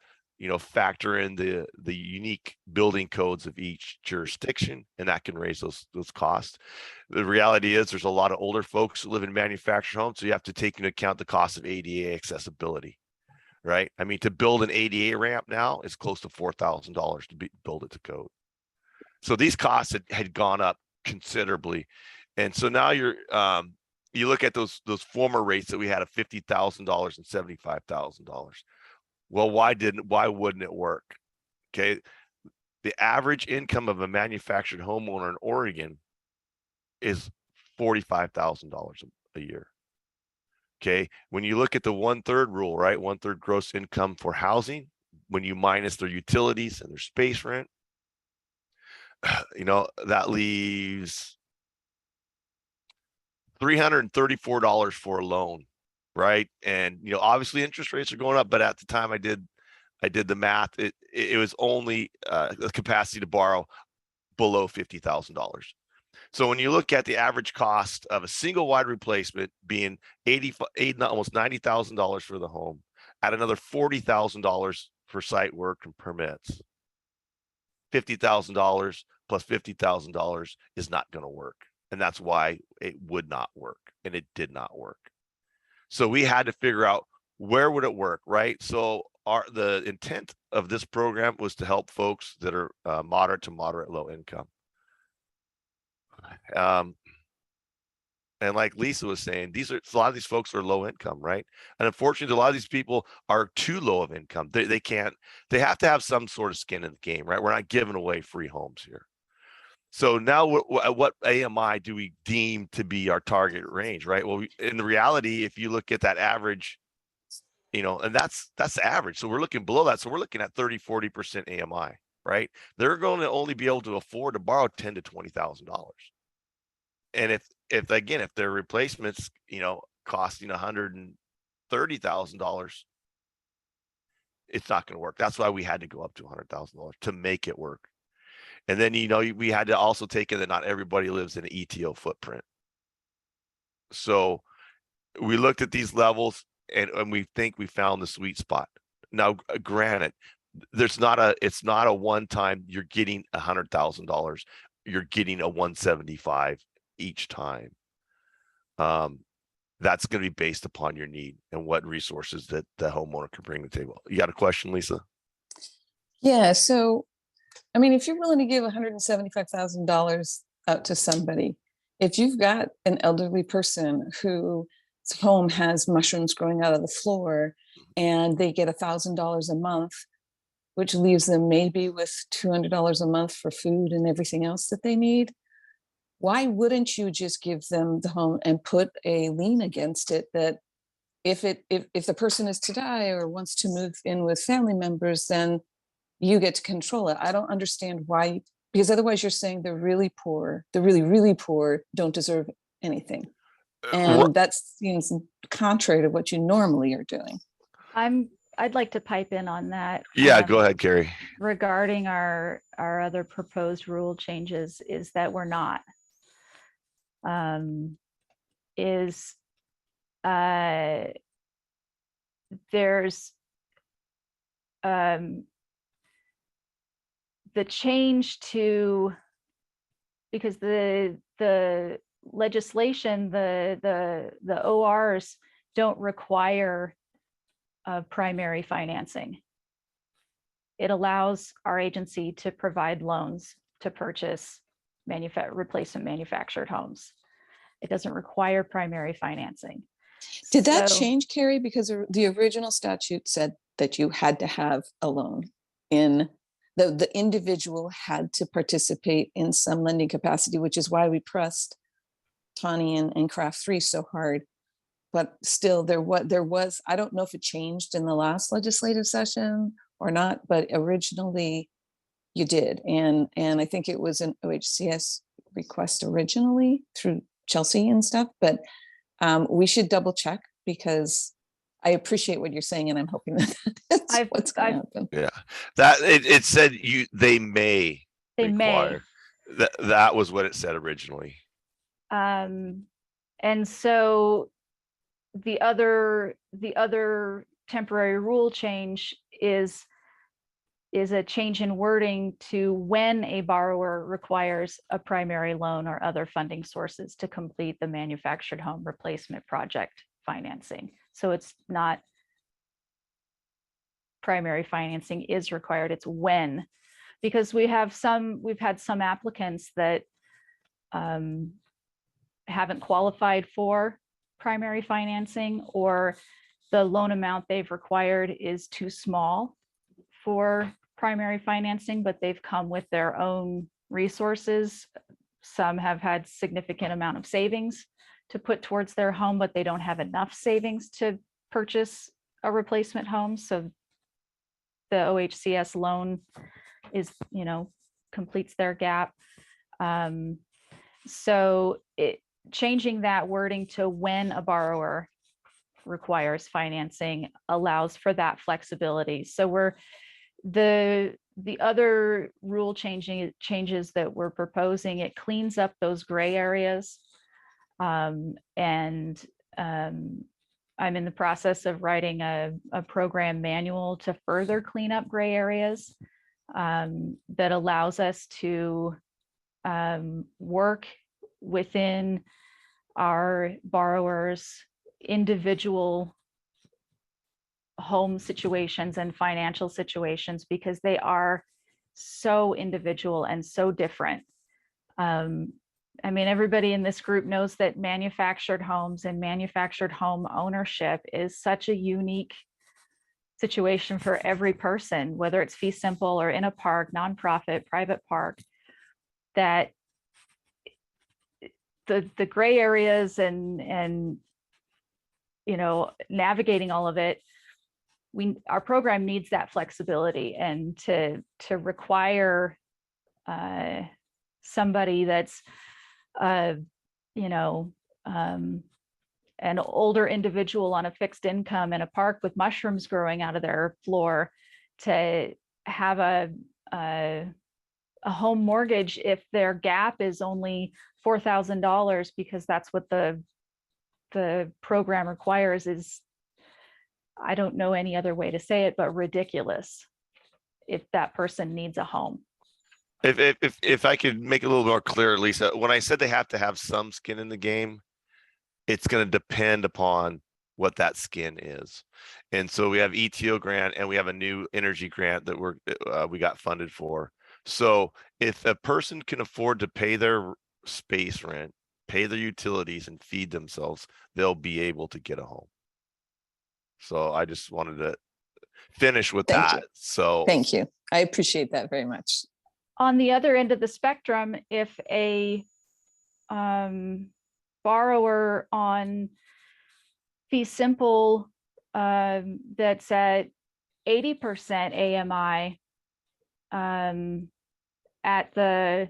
factor in the unique building codes of each jurisdiction, and that can raise those costs. The reality is there's a lot of older folks who live in manufactured homes, so you have to take into account the cost of ADA accessibility, right? I mean, to build an ADA ramp now is close to $4,000 to build it to code. So these costs had gone up considerably. And so now you look at those former rates that we had of $50,000 and $75,000. Well, why wouldn't it work? Okay. The average income of a manufactured homeowner in Oregon is $45,000 a year. Okay. When you look at the 1/3 rule, right? 1/3 gross income for housing, when you minus their utilities and their space rent, that leaves $334 for a loan, right? And obviously interest rates are going up, but at the time I did the math, it was only the capacity to borrow below $50,000. So when you look at the average cost of a single wide replacement being almost $90,000 for the home, at another $40,000 for site work and permits, $50,000 plus $50,000 is not going to work. And that's why it would not work. And it did not work. So we had to figure out where would it work, right? So the intent of this program was to help folks that are moderate to moderate low income. And like Lisa was saying, a lot of these folks are low income, right? And unfortunately, a lot of these people are too low of income. They have to have some sort of skin in the game, right? We're not giving away free homes here. So now what AMI do we deem to be our target range, right? Well, in the reality, if you look at that average, and that's the average. So we're looking below that. So we're looking at 30-40% AMI, right? They're going to only be able to afford to borrow $10,000 to $20,000. And if their replacements, costing $130,000, it's not going to work. That's why we had to go up to $100,000 to make it work. And then, we had to also take in that not everybody lives in an ETO footprint. So we looked at these levels and we think we found the sweet spot. Now, granted, it's not a one-time, you're getting $100,000, you're getting a 175 each time. That's going to be based upon your need and what resources that the homeowner can bring to the table. You got a question, Lisa? Yeah. So, I mean, if you're willing to give $175,000 out to somebody, if you've got an elderly person whose home has mushrooms growing out of the floor and they get $1,000 a month, which leaves them maybe with $200 a month for food and everything else that they need, why wouldn't you just give them the home and put a lien against it that if the person is to die or wants to move in with family members, then you get to control it? I don't understand why, because otherwise you're saying the really poor, the really, really poor don't deserve anything. And that seems contrary to what you normally are doing. I'm I'd like to pipe in on that. Yeah, go ahead, Carrie. Regarding our other proposed rule changes is that we're not. There's the change to, because the legislation, the ORs don't require primary financing. It allows our agency to provide loans to purchase replacement manufactured homes. It doesn't require primary financing. Did that So- change, Carrie? Because the original statute said that you had to have a loan in the individual had to participate in some lending capacity, which is why we pressed Tawny and Craft 3 so hard. But still there was, I don't know if it changed in the last legislative session or not, but originally you did. And I think it was an OHCS request originally through Chelsea and stuff, but we should double check, because I appreciate what you're saying, and I'm hoping that that's what's going to happen. Yeah, that it said they may They may. require. That was what it said originally. And so the other temporary rule change is a change in wording to when a borrower requires a primary loan or other funding sources to complete the manufactured home replacement project financing. So it's not primary financing is required, it's when, because we've had some applicants that haven't qualified for primary financing, or the loan amount they've required is too small for primary financing, but they've come with their own resources. Some have had significant amount of savings to put towards their home, but they don't have enough savings to purchase a replacement home. So the OHCS loan is, completes their gap. So changing that wording to when a borrower requires financing allows for that flexibility. So the other rule changes that we're proposing, it cleans up those gray areas. I'm in the process of writing a program manual to further clean up gray areas that allows us to work within our borrowers' individual home situations and financial situations, because they are so individual and so different. Everybody in this group knows that manufactured homes and manufactured home ownership is such a unique situation for every person, whether it's fee simple or in a park, nonprofit, private park, that the gray areas and navigating all of it, our program needs that flexibility, and to require somebody that's an older individual on a fixed income in a park with mushrooms growing out of their floor to have a home mortgage if their gap is only $4,000, because that's what the program requires, is, I don't know any other way to say it, but ridiculous if that person needs a home. If I could make it a little more clear, Lisa, when I said they have to have some skin in the game, it's going to depend upon what that skin is. And so we have ETO grant and we have a new energy grant that we got funded for. So if a person can afford to pay their space rent, pay their utilities, and feed themselves, they'll be able to get a home. So I just wanted to finish with Thank that. you. So Thank you. I appreciate that very much. On the other end of the spectrum, if a borrower on fee simple that's at 80% AMI at the,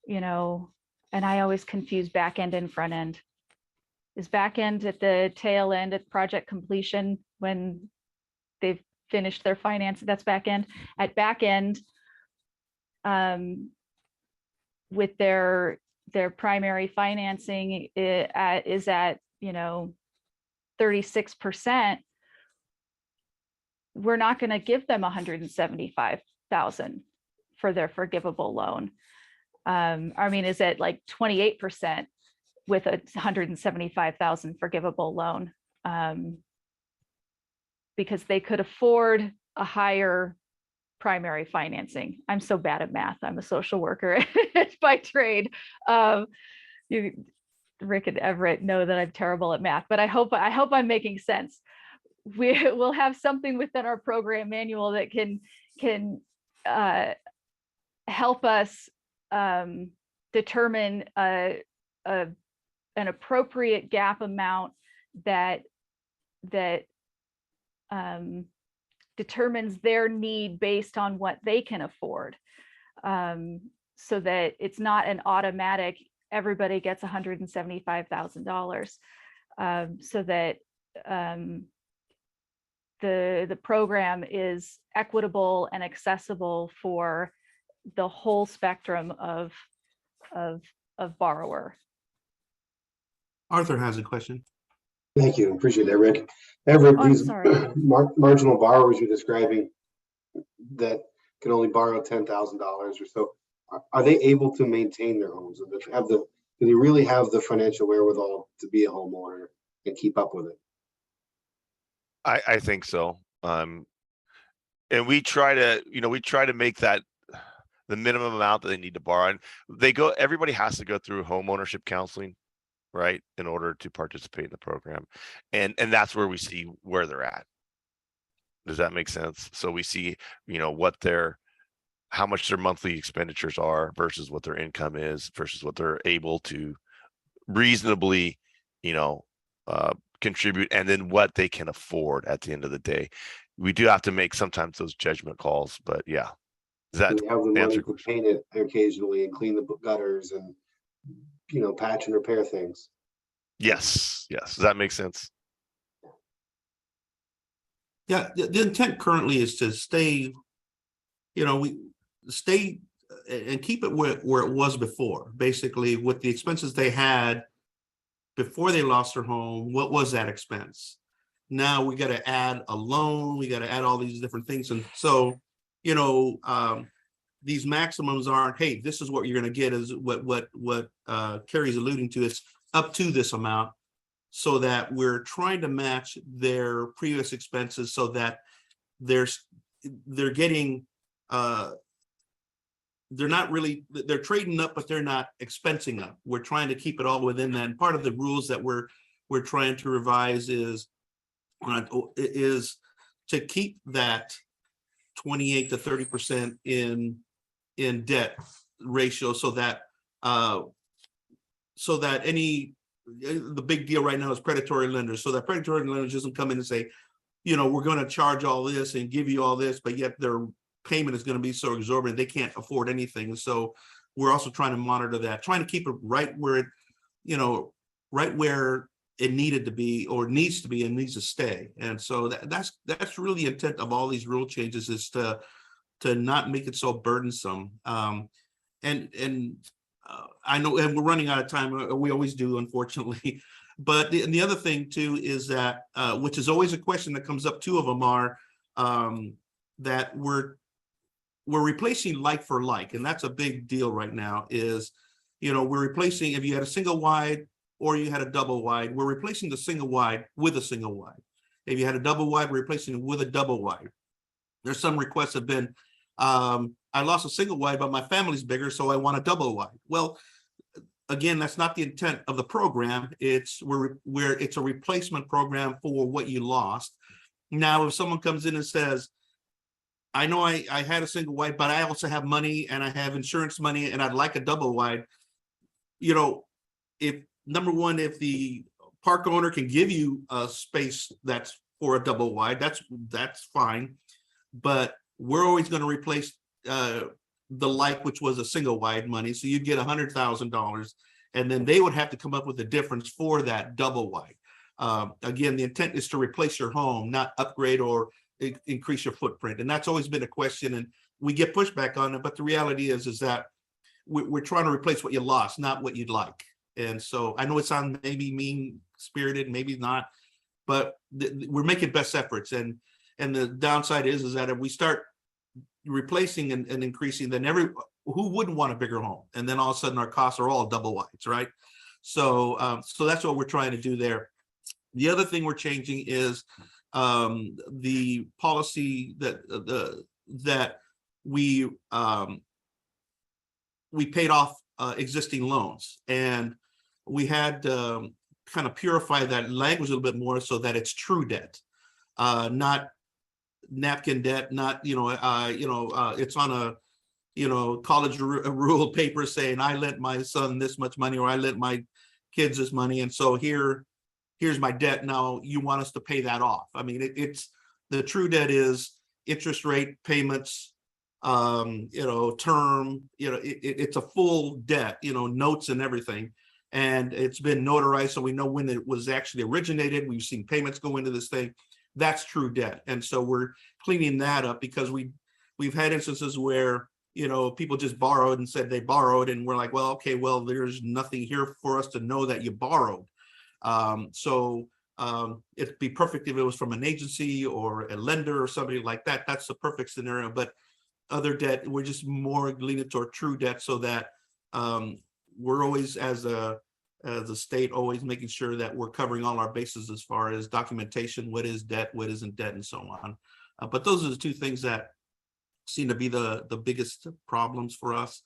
and I always confuse back end and front end. Is back end at the tail end at project completion when they've finished their finance. That's back end. At back end, with their primary financing is at, 36%. We're not going to give them $175,000 for their forgivable loan. I mean, is it like 28% with a $175,000 forgivable loan? Because they could afford a higher primary financing. I'm so bad at math. I'm a social worker by trade. Rick and Everett know that I'm terrible at math, but I hope I'm making sense. We will have something within our program manual that can help us determine an appropriate gap amount that determines their need based on what they can afford, so that it's not an automatic everybody gets $175,000, so that the program is equitable and accessible for the whole spectrum of borrower. Arthur has a question. Thank you. Appreciate that, Rick. Everett, Oh, I'm these sorry. marginal borrowers you're describing that can only borrow $10,000 or so, are they able to maintain their homes? Do they really have the financial wherewithal to be a homeowner and keep up with it? I think so. And we try to make that the minimum amount that they need to borrow. And everybody has to go through home ownership counseling, right, in order to participate in the program. And that's where we see where they're at. Does that make sense? So we see, how much their monthly expenditures are versus what their income is versus what they're able to reasonably, contribute, and then what they can afford at the end of the day. We do have to make sometimes those judgment calls, but yeah. Does that Do they have the money answer? to paint it occasionally and clean the gutters and, patch and repair things? Yes. Does that make sense? Yeah, the intent currently is to stay, stay and keep it where it was before. Basically, with the expenses they had before they lost their home, what was that expense? Now we got to add a loan, we got to add all these different things. And so, these maximums aren't, hey, this is what you're going to get, is what Carrie's alluding to. It's up to this amount, so that we're trying to match their previous expenses so that they're getting, they're trading up, but they're not expensing up. We're trying to keep it all within that. And part of the rules that we're trying to revise is to keep that 28 to 30% in debt ratio, so that the big deal right now is predatory lenders. So that predatory lenders doesn't come in and say, we're going to charge all this and give you all this, but yet their payment is going to be so exorbitant they can't afford anything. And so we're also trying to monitor that, trying to keep it right where it needed to be or needs to be and needs to stay. And so that's really the intent of all these rule changes, is to not make it so burdensome. I know, and we're running out of time. We always do, unfortunately. But the other thing too is that, which is always a question that comes up, two of them are that we're replacing like for like, and that's a big deal right now. Is we're replacing, if you had a single wide or you had a double wide, we're replacing the single wide with a single wide. If you had a double wide, we're replacing it with a double wide. There's some requests have been, I lost a single wide, but my family's bigger, so I want a double wide. Well, again, that's not the intent of the program. It's a replacement program for what you lost. Now, if someone comes in and says, I know I had a single wide, but I also have money and I have insurance money and I'd like a double wide, if number one, if the park owner can give you a space that's for a double wide, that's fine. But we're always going to replace the like, which was a single wide money. So you'd get $100,000, and then they would have to come up with the difference for that double wide. Again, the intent is to replace your home, not upgrade or increase your footprint. And that's always been a question, and we get pushback on it. But the reality is that we're trying to replace what you lost, not what you'd like. And so I know it sounds maybe mean spirited, maybe not, but we're making best efforts. And the downside is that if we start replacing and increasing, then who wouldn't want a bigger home? And then all of a sudden our costs are all double wides, right? So so that's what we're trying to do there. The other thing we're changing is the policy that we paid off existing loans, and we had kind of purify that language a little bit more so that it's true debt, not napkin debt, not it's on a college rule paper saying I lent my son this much money, or I lent my kids this money, and so here's my debt, now you want us to pay that off. I mean, it's the true debt is interest rate, payments, term, it's a full debt, notes and everything. And it's been notarized, so we know when it was actually originated. We've seen payments go into this thing. That's true debt. And so we're cleaning that up, because we've had instances where, people just borrowed and said they borrowed, and we're like, well, okay, well, there's nothing here for us to know that you borrowed. It'd be perfect if it was from an agency or a lender or somebody like that. That's the perfect scenario. But other debt, we're just more leaning toward true debt, so that we're always, as a state, always making sure that we're covering all our bases as far as documentation, what is debt, what isn't debt, and so on. But those are the two things that seem to be the biggest problems for us.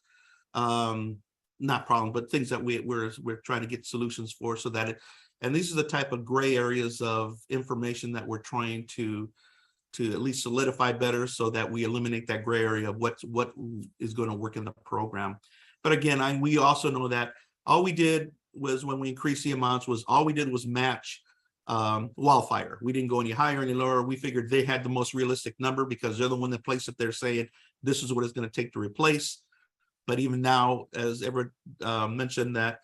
Not problem, but things that we're trying to get solutions for, so that and these are the type of gray areas of information that we're trying to at least solidify better, so that we eliminate that gray area of what is going to work in the program. But again, we also know that all we did was, when we increased the amounts, was match Wildfire. We didn't go any higher, any lower. We figured they had the most realistic number, because they're the one that placed it there saying this is what it's going to take to replace. But even now, as Everett mentioned, that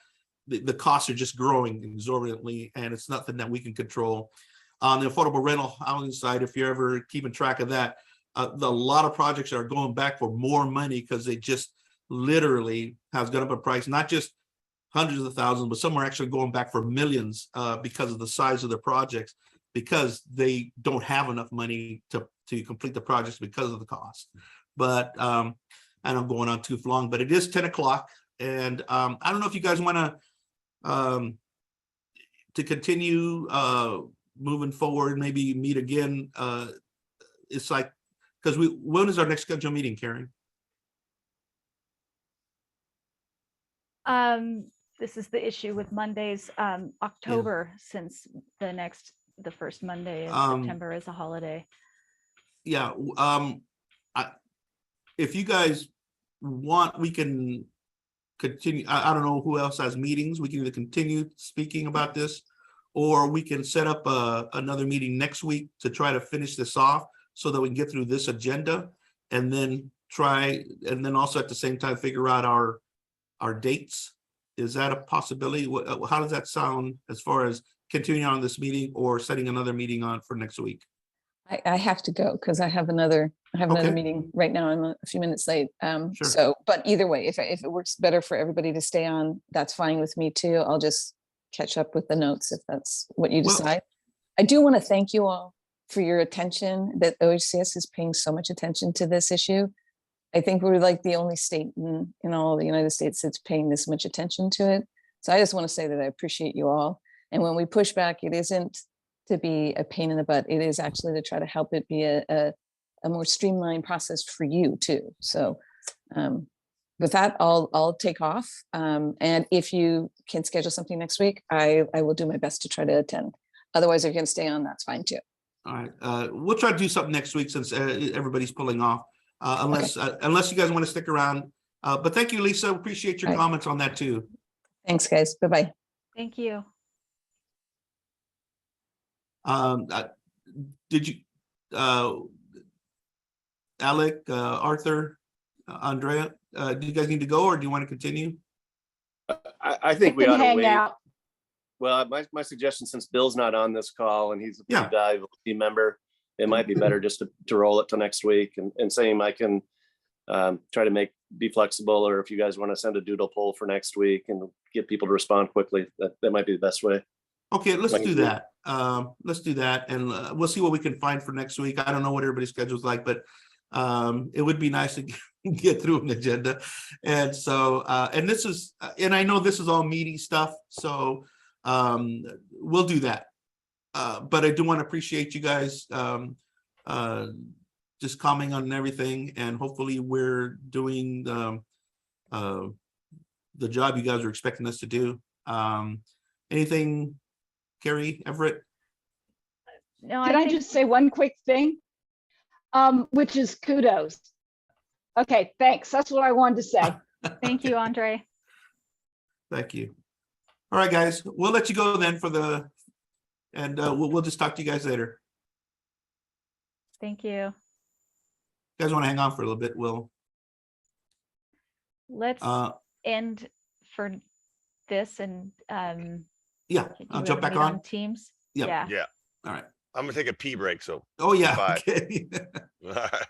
the costs are just growing exorbitantly, and it's nothing that we can control. On the affordable rental housing side, if you're ever keeping track of that, a lot of projects are going back for more money, because they just literally has gone up in price, not just hundreds of thousands, but some are actually going back for millions because of the size of the projects, because they don't have enough money to complete the projects because of the cost. But and I'm going on too long, but it is 10 o'clock. And I don't know if you guys want to continue moving forward, maybe meet again. It's like, because when is our next scheduled meeting, Karen? This is the issue with Mondays, October, since the first Monday in September is a holiday. Yeah, if you guys want, we can continue. I don't know who else has meetings. We can either continue speaking about this, or we can set up another meeting next week to try to finish this off, so that we can get through this agenda, and then also at the same time figure out our dates. Is that a possibility? How does that sound as far as continuing on this meeting, or setting another meeting on for next week? I have to go, because I have another Okay. meeting right now. I'm a few minutes late. Sure. So, but either way, if it works better for everybody to stay on, that's fine with me too. I'll just catch up with the notes if that's what you Well- decide. I do want to thank you all for your attention, that OHCS is paying so much attention to this issue. I think we're like the only state in all of the United States that's paying this much attention to it. So I just want to say that I appreciate you all. And when we push back, it isn't to be a pain in the butt. It is actually to try to help it be a more streamlined process for you too. So with that, I'll take off. And if you can schedule something next week, I will do my best to try to attend. Otherwise, if you can stay on, that's fine too. All right, we'll try to do something next week, since everybody's pulling off, unless you guys want to stick around. But thank you, Lisa. Appreciate your All right. comments on that too. Thanks, guys. Bye-bye. Thank you. Did you, Alec, Arthur, Andrea, do you guys need to go, or do you want to continue? I think we can ought to hang wait. out. Well, my suggestion, since Bill's not on this call and he's a Yeah. pretty valuable team member, it might be better just to roll it till next week. And same, I can try to be flexible, or if you guys want to send a doodle poll for next week and get people to respond quickly, that might be the best way. Okay, let's Like- do that. Let's do that, and we'll see what we can find for next week. I don't know what everybody's schedule's like, but it would be nice to get through an agenda. And so, and this is, and I know this is all meaty stuff, so we'll do that. But I do want to appreciate you guys just commenting on everything, and hopefully we're doing the job you guys are expecting us to do. Anything, Carrie, Everett? No, Can I just say one quick thing? Which is kudos. Okay, thanks. That's what I wanted to say. thank you, Andre. Thank you. All right, guys, we'll let you go then and we'll just talk to you guys later. Thank you. You guys want to hang on for a little bit? Let's end for this and Yeah, do I'll we jump wanna back meet on. Teams. Yep. Yeah. Yeah, All right. I'm gonna take a pee break, so. Oh, yeah. Bye. Okay. All right.